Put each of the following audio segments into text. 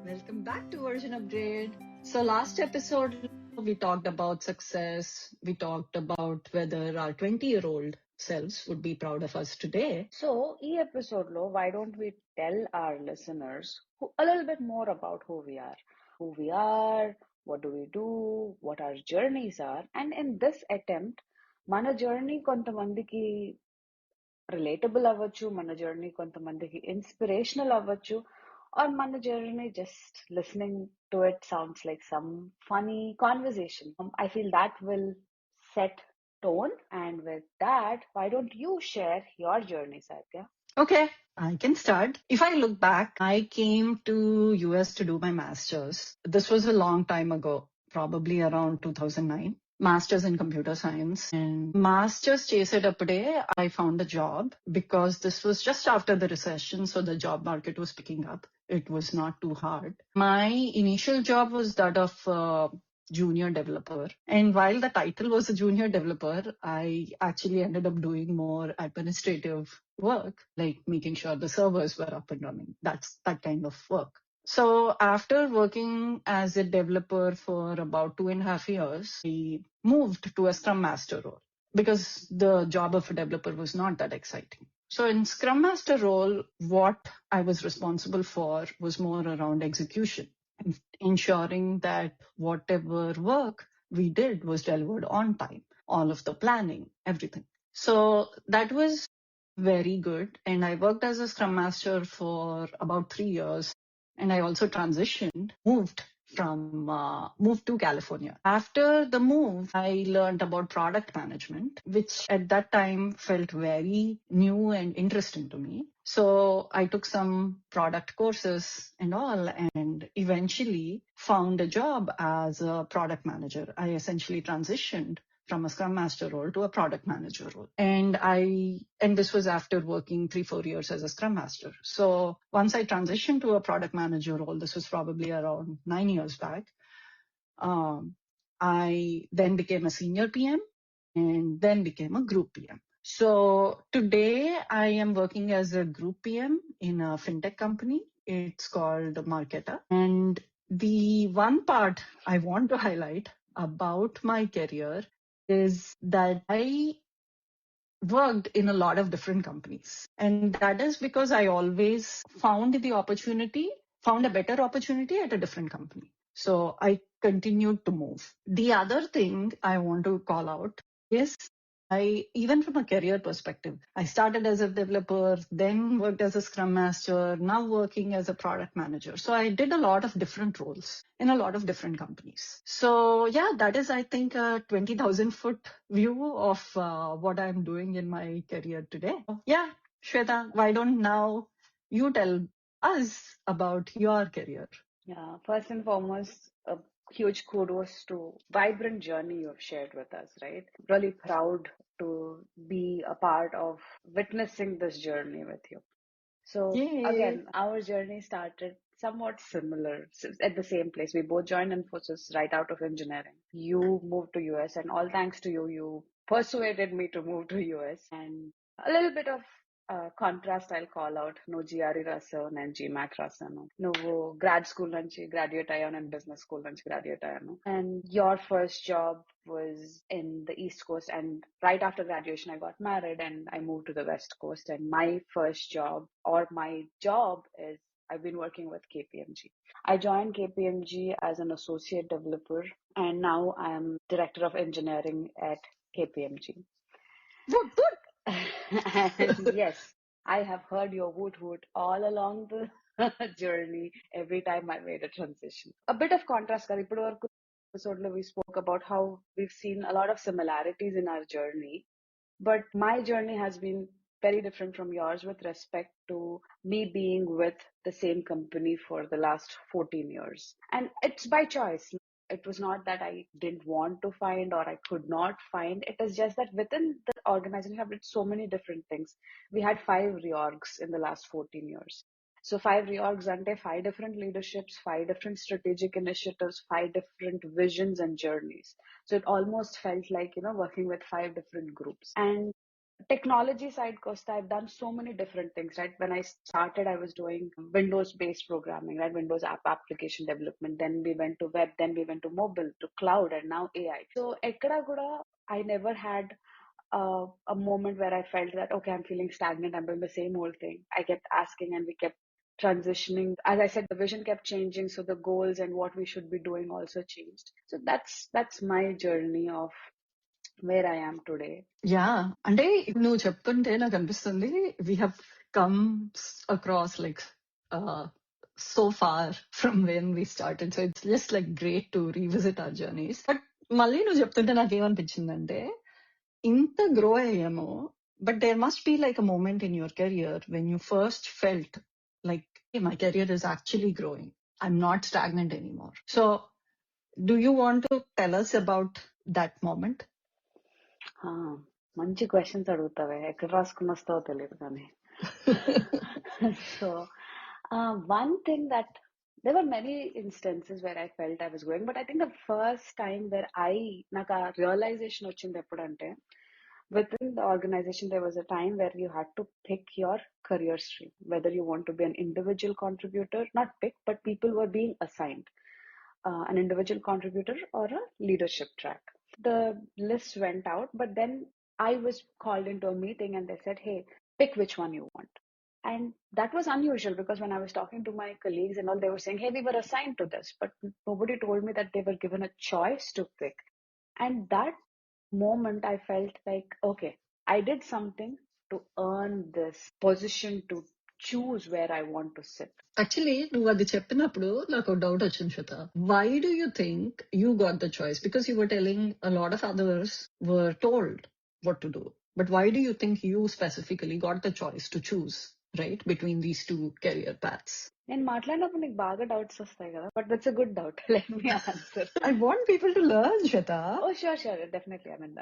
Welcome back to Version Upgrade. So, last episode, we talked about success. We talked about whether our 20-year-old selves would be proud of us today. So, ఈ episode లో why don't we tell our listeners a little bit more about who we are, what do we do, what our journeys are, and in this attempt, మన journey కొంతమందికి relatable అవ్వచ్చు, మన journey కొంతమందికి inspirational అవ్వచ్చు, or మన journey just listening to it sounds like some funny conversation. I feel that will set tone, and with that, why don't you share your journey, Satya? Okay, I can start. If I look back, I came to US to do my master's. This was a long time ago, probably around 2009. Master's in computer science and master's చేసేటప్పుడే I found a job because this was just after the recession, so the job market was picking up. It was not too hard. My initial job was that of junior developer, and while the title was a junior developer, I actually ended up doing more administrative work, like making sure the servers were up and running. That's that kind of work. So after working as a developer for about 2.5 years, we moved to a Scrum Master role because the job of a developer was not that exciting. So in Scrum Master role, what I was responsible for was more around execution and ensuring that whatever work we did was delivered on time, all of the planning, everything. So that was very good. And I worked as a Scrum Master for about 3 years. And I also transitioned, moved to California. After the move, I learned about product management, which at that time felt very new and interesting to me. So I took some product courses and all, and eventually found a job as a product manager. I essentially transitioned from a Scrum Master role to a product manager role. And this was after working 3-4 years as a Scrum Master. So once I transitioned to a product manager role, this was probably around 9 years back, I then became a senior PM and then became a group PM. So today I am working as a group PM in a fintech company. It's called Marketa. And the one part I want to highlight about my career is that I worked in a lot of different companies. And that is because I always found a better opportunity at a different company. So I continued to move. The other thing I want to call out is even from a career perspective, I started as a developer, then worked as a Scrum Master, now working as a product manager. So I did a lot of different roles in a lot of different companies. So yeah, that is, I think, a 20,000 foot view of what I'm doing in my career today. Yeah, Shweta, why don't now you tell us about your career? Yeah, first and foremost, a huge kudos to vibrant journey you've shared with us, right? Really proud to be a part of witnessing this journey with you. So Yay. again, our journey started somewhat similar at the same place. We both joined Infosys right out of engineering. You moved to US, and all thanks to you, you persuaded me to move to US. And a little bit of contrast I'll call out. No GRE రాసావు, నేను GMAT రాసాను. నువ్వు grad school నుంచి graduate అయ్యావు, నేను business school నుంచి graduate అయ్యాను. And your first job was in the East Coast, and right after graduation I got married and I moved to the West Coast. And my first job, or my job, is I've been working with KPMG. I joined KPMG as an associate developer, and now I am director of engineering at KPMG. Woot, woot. And yes, I have heard your woot woot all along the journey every time I made a transition. A bit of contrast, Kari. Ippudu varaku episode lo we spoke about how we've seen a lot of similarities in our journey, but my journey has been very different from yours with respect to me being with the same company for the last 14 years. And it's by choice. It was not that I didn't want to find or I could not find. It is just that within the organization, have did so many different things. We had 5 reorgs in the last 14 years. So 5 reorgs ante 5 different leaderships, 5 different strategic initiatives, 5 different visions and journeys. So it almost felt like, working with 5 different groups. And technology side, Costa, I've done so many different things, right? When I started, I was doing Windows-based programming, right? Windows app application development. Then we went to web, then we went to mobile, to cloud, and now AI. So, ekkada kuda, I never had a moment where I felt that, okay, I'm feeling stagnant. I'm doing the same old thing. I kept asking and we kept transitioning. As I said, the vision kept changing. So the goals and what we should be doing also changed. So that's my journey of where I am today. Yeah అంటే నువ్వు చెప్తుంటే నాకు అనిపిస్తుంది we have come across like so far from when we started so it's just like great to revisit our journeys but మళ్ళీ నువ్వు చెప్తుంటే నాకు ఏమనిపించిందంటే ఇంత గ్రో అయ్యామో but there must be like a moment in your career when you first felt like my career is actually growing I'm not stagnant anymore so do you want to tell us about that moment మంచి questions అడుగుతావే, ఎక్కడ రాసుకుని వస్తావో తెలియదు కానీ. So one thing that there were many instances where I felt I was growing, but I think the first time where నాకు ఆ realisation వచ్చింది ఎప్పుడంటే, within the organization there was a time where you had to pick your career stream, whether you want to be an individual contributor, not pick, but people were being assigned an individual contributor or a leadership track. The list went out, but then I was called into a meeting and they said, hey, pick which one you want. And that was unusual because when I was talking to my colleagues and all, they were saying, hey, we were assigned to this, but nobody told me that they were given a choice to pick. And that moment I felt like, okay, I did something to earn this position to choose where I want to sit. Actually నువ్వు అది చెప్పినప్పుడు నాకు doubt వచ్చింది Shweta why do you think you got the choice because you were telling a lot of others were told what to do. But why do you think you specifically got the choice to choose, right, between these two career paths? నేను మాట్లాడినప్పుడు నీకు బాగా doubts వస్తాయి కదా, but that's a good doubt. Let me answer. I want people to learn, Shweta. Oh, sure, definitely. I mean,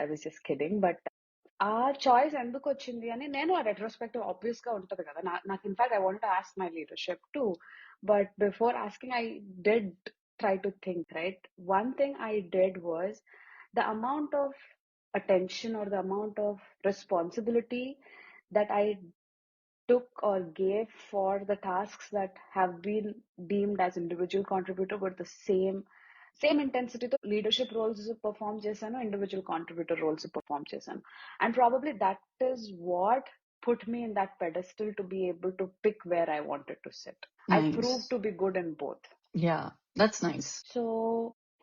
I was just kidding, but ఆ choice ఎందుకు వచ్చింది అని నేను ఆ రెట్రోస్పెక్టివ్ ఆబ్వియస్ గా ఉంటది కదా. నాకు in fact I want ask my leadership to, but before asking I did try to think, right? One thing I did was the amount of attention or the amount of responsibility that I took or gave for the tasks that have been deemed as individual contributor were the same intensity to leadership roles perform చేశాను, individual contributor roles perform చేశాను. And probably that is what put me in that pedestal to be able to pick where I wanted to sit. I Nice. proved to be good in both. Yeah, that's nice. So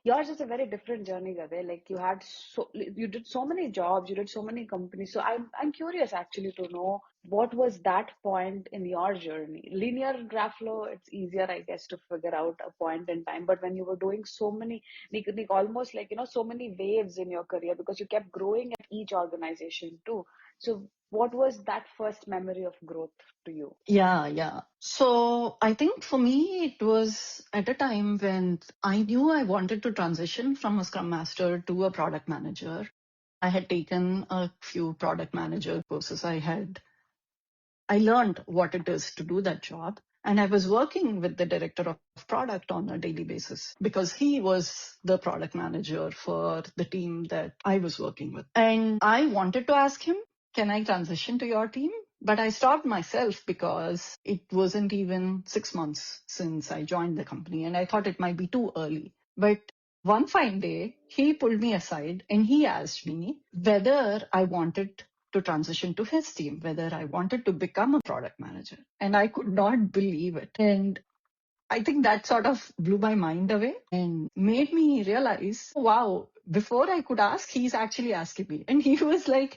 yours is a very different journey, Gade. Like you did so many jobs, you did so many companies. So I'm curious actually to know what was that point in your journey. Linear graph flow, it's easier, I guess, to figure out a point in time. But when you were doing so many, almost like, so many waves in your career because you kept growing at each organization too. So what was that first memory of growth to you? Yeah. So I think for me, it was at a time when I knew I wanted to transition from a Scrum Master to a product manager. I had taken a few product manager courses. I learned what it is to do that job. And I was working with the director of product on a daily basis because he was the product manager for the team that I was working with. And I wanted to ask him, can I transition to your team? But I stopped myself because it wasn't even 6 months since I joined the company and I thought it might be too early. But one fine day, he pulled me aside and he asked me whether I wanted to transition to his team, whether I wanted to become a product manager. And I could not believe it. And I think that sort of blew my mind away and made me realize, wow, before I could ask, he's actually asking me. And he was like,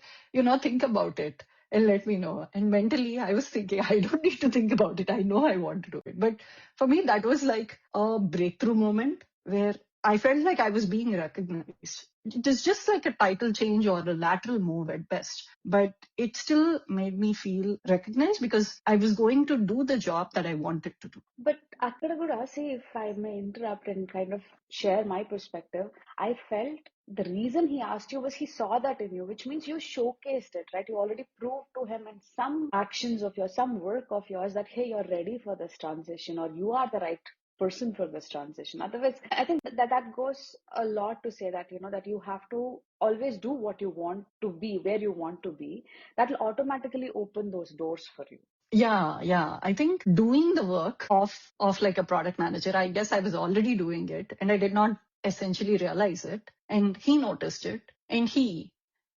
think about it and let me know. And mentally, I was thinking, I don't need to think about it. I know I want to do it. But for me, that was like a breakthrough moment where I felt like I was being recognized. It is just like a title change or a lateral move at best, but it still made me feel recognized because I was going to do the job that I wanted to do. But akkada kuda, see, if I may interrupt and kind of share my perspective, I felt the reason he asked you was he saw that in you, which means you showcased it, right? You already proved to him in some actions of yours, some work of yours that, hey, you're ready for this transition or you are the right person for this transition. Otherwise, I think that goes a lot to say that, that you have to always do what you want to be, where you want to be. That will automatically open those doors for you. Yeah. I think doing the work of like a product manager, I guess I was already doing it and I did not essentially realize it. And he noticed it and he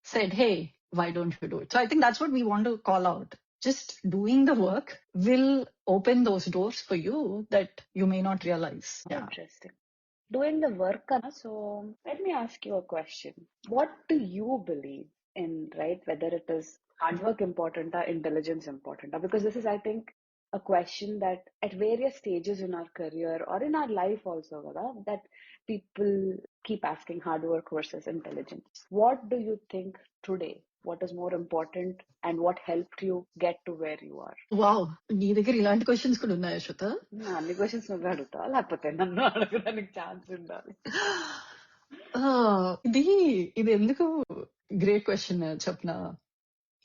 said, hey, why don't you do it? So I think that's what we want to call out. Just doing the work will open those doors for you that you may not realize. Yeah. Interesting. Doing the work, so let me ask you a question. What do you believe in, right? Whether it is hard work important or intelligence important? Because this is, I think, a question that at various stages in our career or in our life also, that people keep asking, hard work versus intelligence. What do you think today? What is more important and what helped you get to where you are? Wow నీ దగ్గర ఇలాంటి questions కూడా ఉన్నాయా శ్వేత? అన్ని questions నువ్వే అడుగుతావా లేకపోతే నన్ను అడగడానికి ఛాన్స్ ఉండాలి? ఇది ఇది ఎందుకు గ్రేట్ క్వశ్చన్ చెప్పనా?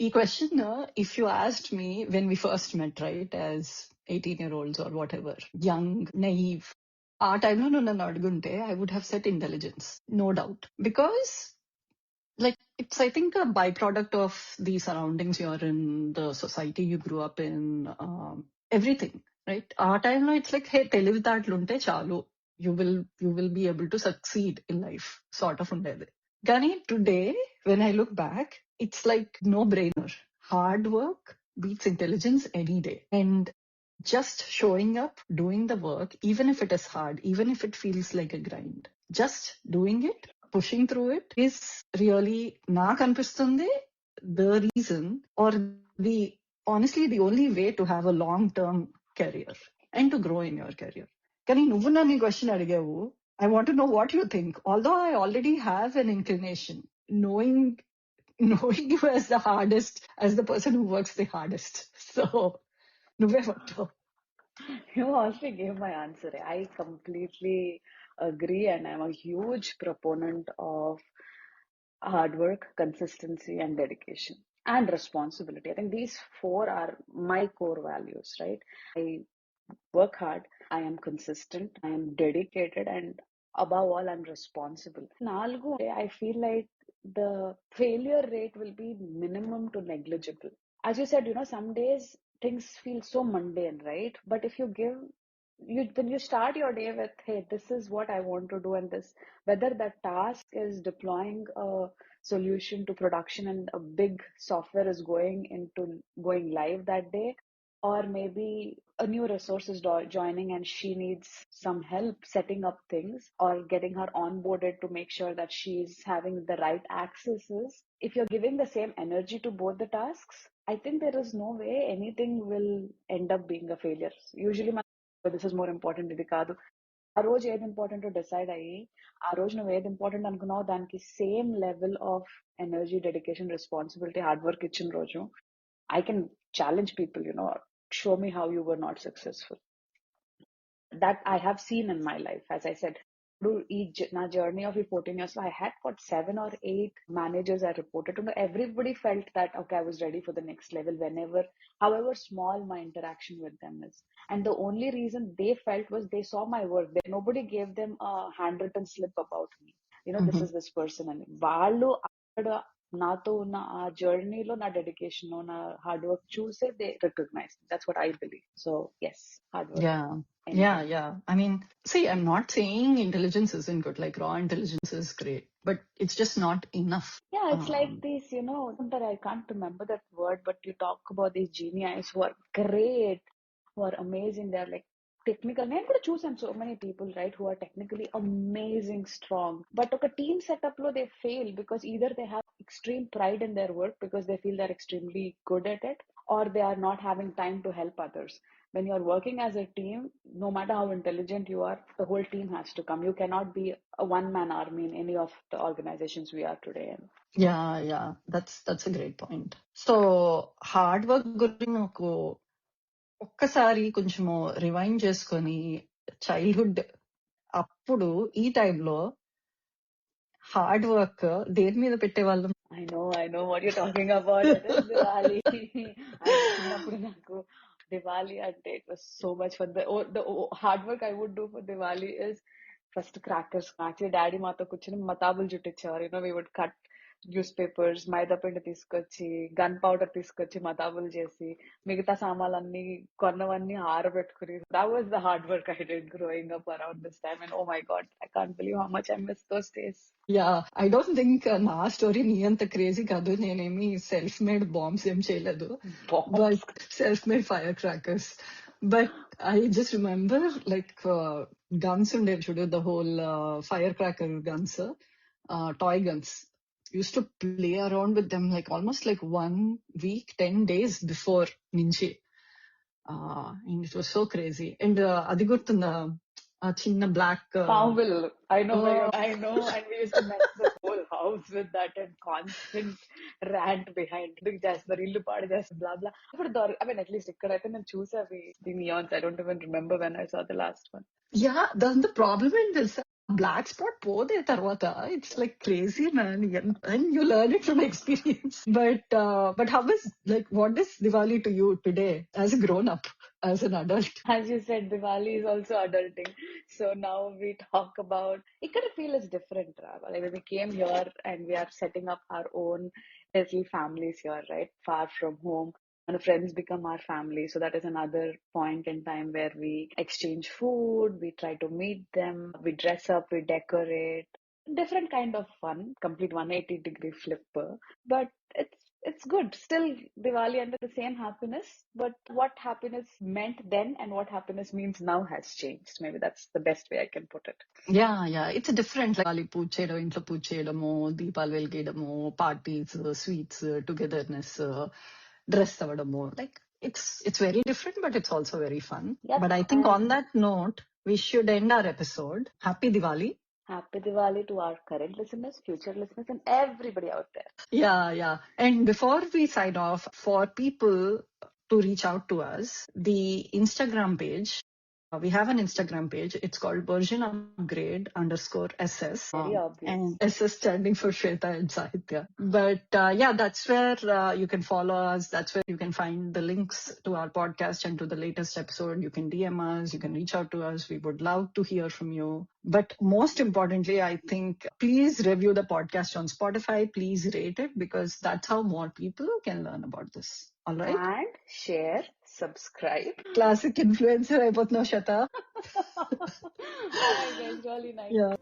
ఈ question if you asked me when we first met right as 18-year-olds or whatever ఎవర్, యంగ్ నైవ్, ఆ టైంలో నువ్వు నన్ను అడుగుంటే I would have said intelligence, no doubt. Because like it's I think a byproduct of the surroundings you're in, the society you grew up in, everything, right? Our time now it's like, hey, తెలివితేటలుంటే చాలు, you will be able to succeed in life, sort of ఉండేది. కానీ today when I look back, it's like no brainer. Hard work beats intelligence any day. And just showing up, doing the work, even if it is hard, even if it feels like a grind, just doing it, pushing through it is really నాకు అనిపిస్తుంది the reason or the honestly the only way to have a long term career and to grow in your career. కానీ నువ్వు నన్ను ఈ question అడిగావు, I want to know what you think. Although I already have an inclination, knowing you as the hardest, as the person who works the hardest. So నువ్వేమంటావు? You already gave my answer. I completely agree, and I'm a huge proponent of hard work, consistency, and dedication and responsibility. I think these four are my core values, right? I work hard, I am consistent, I am dedicated, and above all, I'm responsible. Nalgu, I feel like the failure rate will be minimum to negligible. As you said, some days things feel so mundane, right? But if you give when you start your day with, hey, this is what I want to do, and this, whether that task is deploying a solution to production and a big software is going live that day, or maybe a new resource is joining and she needs some help setting up things or getting her onboarded to make sure that she's having the right accesses. If you're giving the same energy to both the tasks, I think there is no way anything will end up being a failure. Usually, this is more important, ఇది కాదు. ఆ రోజు ఏది important decide అయ్యి ఆ రోజు నువ్వు ఏది ఇంపార్టెంట్ అనుకున్నావు దానికి same level of energy, dedication, responsibility, hard work ఇచ్చిన రోజు I can challenge people, show me how you were not successful. That I have seen in my life. As I said, through na journey of 14 years, I had got 7 or 8 managers I reported to. Everybody felt that, okay, I was ready for the next level whenever, however small my interaction with them is. And the only reason they felt was they saw my work. Nobody gave them a handwritten slip about me. This is this person. And వాళ్ళు అక్కడ నాతో ఉన్న ఆ జర్నీలో నా dedication, నా hard work చూసే they recognise. That's what I believe. So yes, hard work. Yeah. I mean, see, I'm not saying intelligence isn't good. Like raw intelligence is great, but it's just not enough. Yeah, it's like this, but I can't remember that word, but you talk about these geniuses who are great, who are amazing. They're like technical. నేను కూడా చూసాను so many people, right, who are technically amazing, strong. But a team setup lo they fail because either they have extreme pride in their work because they feel they're extremely good at it, or they are not having time to help others. When you're working as a team, no matter how intelligent you are, the whole team has to come. You cannot be a one-man army in any of the organizations we are today in. Yeah. That's a great point. So hard work గురించి నాకు ఒక్కసారి కొంచెము rewind చేసుకొని childhood అప్పుడు ఈ టైంలో hard work దేని మీద పెట్టేవాళ్ళం? I know what you're talking about. It is Diwali. చిన్నప్పుడు నాకు Diwali ante it was so much fun. The hard work I would do for Diwali is first crackers. Actually, daddy మాతో కూర్చొని మతాబులు చుట్టించేవారు. We would cut newspapers, మైదా పిండి తీసుకొచ్చి gun powder తీసుకొచ్చి మతాబులు చేసి మిగతా సామాన్లన్నీ కొన్నవన్నీ ఆరబెట్టుకుని that was the hard work I did growing up around this time, and oh my god, I can't believe how much I miss those days. Yeah, I don't think నా story నీ అంత crazy కాదు. నేనేమి self made bombs ఏం చేయలేదు, Bombs. But self made fire crackers. But I just remember like guns ఉండేవి చూడు, the whole fire cracker guns, toy guns. Used to play around with them like almost like 1 week, 10 days before నుంచి. And it was so crazy. And అది గుర్తుందా, ఆ చిన్న black Farm will. I know where oh, I know, and we used to mess the whole house with that and constant rant behind. చేస్తున్నారు ఇల్లు పాడు చేస్తారు blah blah. ఇప్పుడు I mean, at least ఇక్కడైతే నేను చూసా the neons. I don't even remember when I saw the last one. Yeah, the problem in this black spot పోదే తర్వాత, it's like crazy, man, and you learn it from experience. But how is, like, what is Diwali to you today as a grown up, as an adult? As you said, Diwali is also adulting. So now we talk about it. Kind of feel is different, Rava. Like when we came here and we are setting up our own little families here, right? Far from home. And friends become our family. So that is another point in time where we exchange food, we try to meet them, we dress up, we decorate. Different kind of fun, complete 180-degree flipper. But it's good. Still Diwali under the same happiness, but what happiness meant then and what happiness means now has changed. Maybe that's the best way I can put it. Yeah, it's different. Like Diwali పూజ చేయడం, ఇంట్లో పూజ చేయడము, దీపాలు వెలిగేయడము, parties, sweets, togetherness, dress అవ్వడము. Like it's very different, but it's also very fun. Yep. But I think And on that note, we should end our episode. Happy Diwali. happy Diwali to our current listeners, future listeners, and everybody out there. Yeah. And before we sign off, for people to reach out to us, the Instagram page, we have an Instagram page. It's called version upgrade _SS. Very obvious. And SS standing for Swetha and Sahitya. But yeah, that's where you can follow us. That's where you can find the links to our podcast and to the latest episode. You can DM us. You can reach out to us. We would love to hear from you. But most importantly, I think please review the podcast on Spotify. Please rate it, because that's how more people can learn about this. All right? And share, subscribe. Classic influencer అయిపోతున్నావు, Shata. Bye guys, really nice. Yeah.